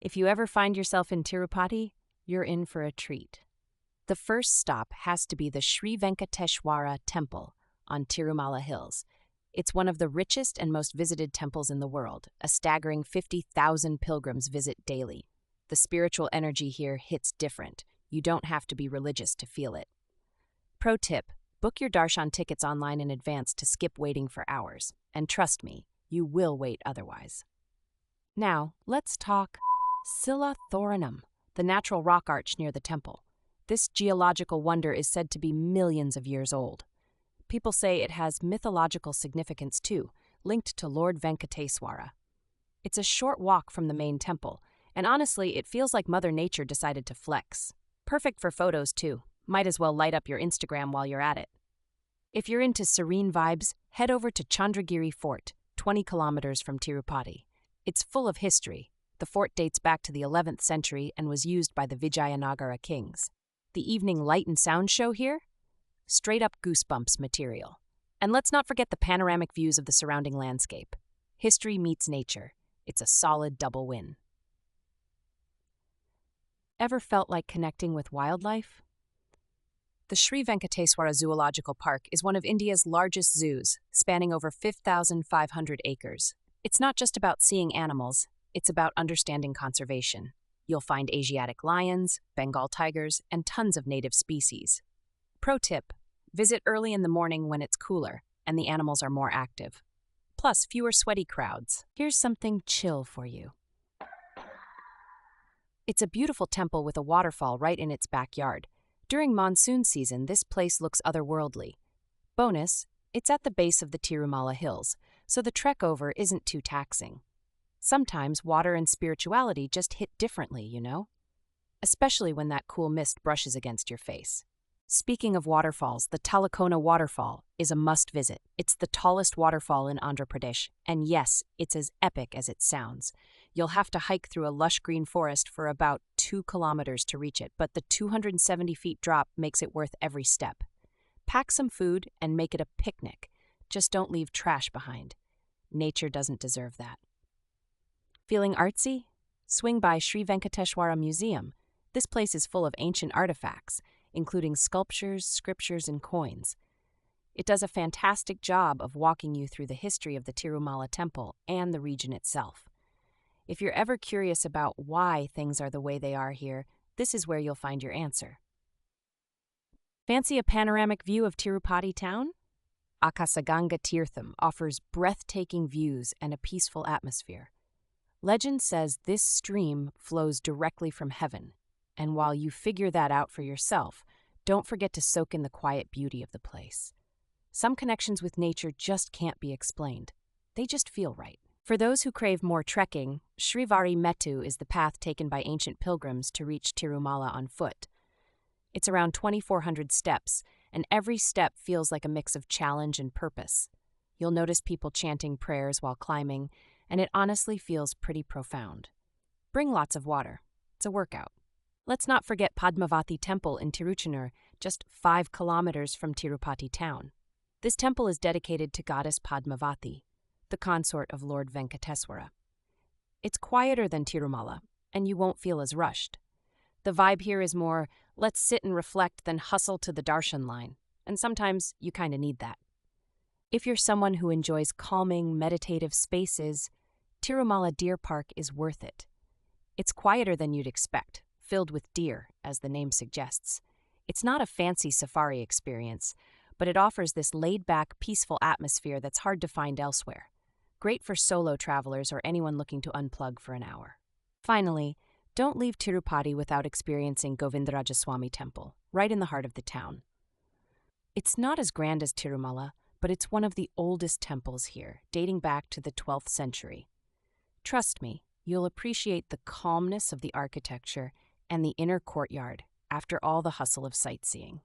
If you ever find yourself in Tirupati, you're in for a treat. The first stop has to be the Sri Venkateswara Temple on Tirumala Hills. It's one of the richest and most visited temples in the world. A staggering 50,000 pilgrims visit daily. The spiritual energy here hits different. You don't have to be religious to feel it. Pro tip, book your darshan tickets online in advance to skip waiting for hours. And trust me, you will wait otherwise. Now, let's talk Silathoranam, the natural rock arch near the temple. This geological wonder is said to be millions of years old. People say it has mythological significance too, linked to Lord Venkateswara. It's a short walk from the main temple, and honestly, it feels like Mother Nature decided to flex. Perfect for photos too. Might as well light up your Instagram while you're at it. If you're into serene vibes, head over to Chandragiri Fort, 20 kilometers from Tirupati. It's full of history. The fort dates back to the 11th century and was used by the Vijayanagara kings. The evening light and sound show here? Straight up goosebumps material. And let's not forget the panoramic views of the surrounding landscape. History meets nature. It's a solid double win. Ever felt like connecting with wildlife? The Sri Venkateswara Zoological Park is one of India's largest zoos, spanning over 5,500 acres. It's not just about seeing animals, it's about understanding conservation. You'll find Asiatic lions, Bengal tigers, and tons of native species. Pro tip, visit early in the morning when it's cooler and the animals are more active. Plus, fewer sweaty crowds. Here's something chill for you. It's a beautiful temple with a waterfall right in its backyard. During monsoon season, this place looks otherworldly. Bonus, it's at the base of the Tirumala Hills, so the trek over isn't too taxing. Sometimes water and spirituality just hit differently, you know? Especially when that cool mist brushes against your face. Speaking of waterfalls, the Talakona Waterfall is a must-visit. It's the tallest waterfall in Andhra Pradesh, and yes, it's as epic as it sounds. You'll have to hike through a lush green forest for about 2 kilometers to reach it, but the 270 feet drop makes it worth every step. Pack some food and make it a picnic. Just don't leave trash behind. Nature doesn't deserve that. Feeling artsy? Swing by Sri Venkateswara Museum. This place is full of ancient artifacts, including sculptures, scriptures, and coins. It does a fantastic job of walking you through the history of the Tirumala Temple and the region itself. If you're ever curious about why things are the way they are here, this is where you'll find your answer. Fancy a panoramic view of Tirupati town? Akasaganga Teertham offers breathtaking views and a peaceful atmosphere. Legend says this stream flows directly from heaven, and while you figure that out for yourself, don't forget to soak in the quiet beauty of the place. Some connections with nature just can't be explained. They just feel right. For those who crave more trekking, Srivari Mettu is the path taken by ancient pilgrims to reach Tirumala on foot. It's around 2,400 steps, and every step feels like a mix of challenge and purpose. You'll notice people chanting prayers while climbing, and it honestly feels pretty profound. Bring lots of water. It's a workout. Let's not forget Padmavathi Temple in Tiruchenur, just 5 kilometers from Tirupati town. This temple is dedicated to goddess Padmavathi, the consort of Lord Venkateswara. It's quieter than Tirumala, and you won't feel as rushed. The vibe here is more, let's sit and reflect than hustle to the darshan line, and sometimes you kind of need that. If you're someone who enjoys calming, meditative spaces, Tirumala Deer Park is worth it. It's quieter than you'd expect, filled with deer, as the name suggests. It's not a fancy safari experience, but it offers this laid-back, peaceful atmosphere that's hard to find elsewhere. Great for solo travelers or anyone looking to unplug for an hour. Finally, don't leave Tirupati without experiencing Govindaraja Swamy Temple, right in the heart of the town. It's not as grand as Tirumala, but it's one of the oldest temples here, dating back to the 12th century. Trust me, you'll appreciate the calmness of the architecture and the inner courtyard after all the hustle of sightseeing.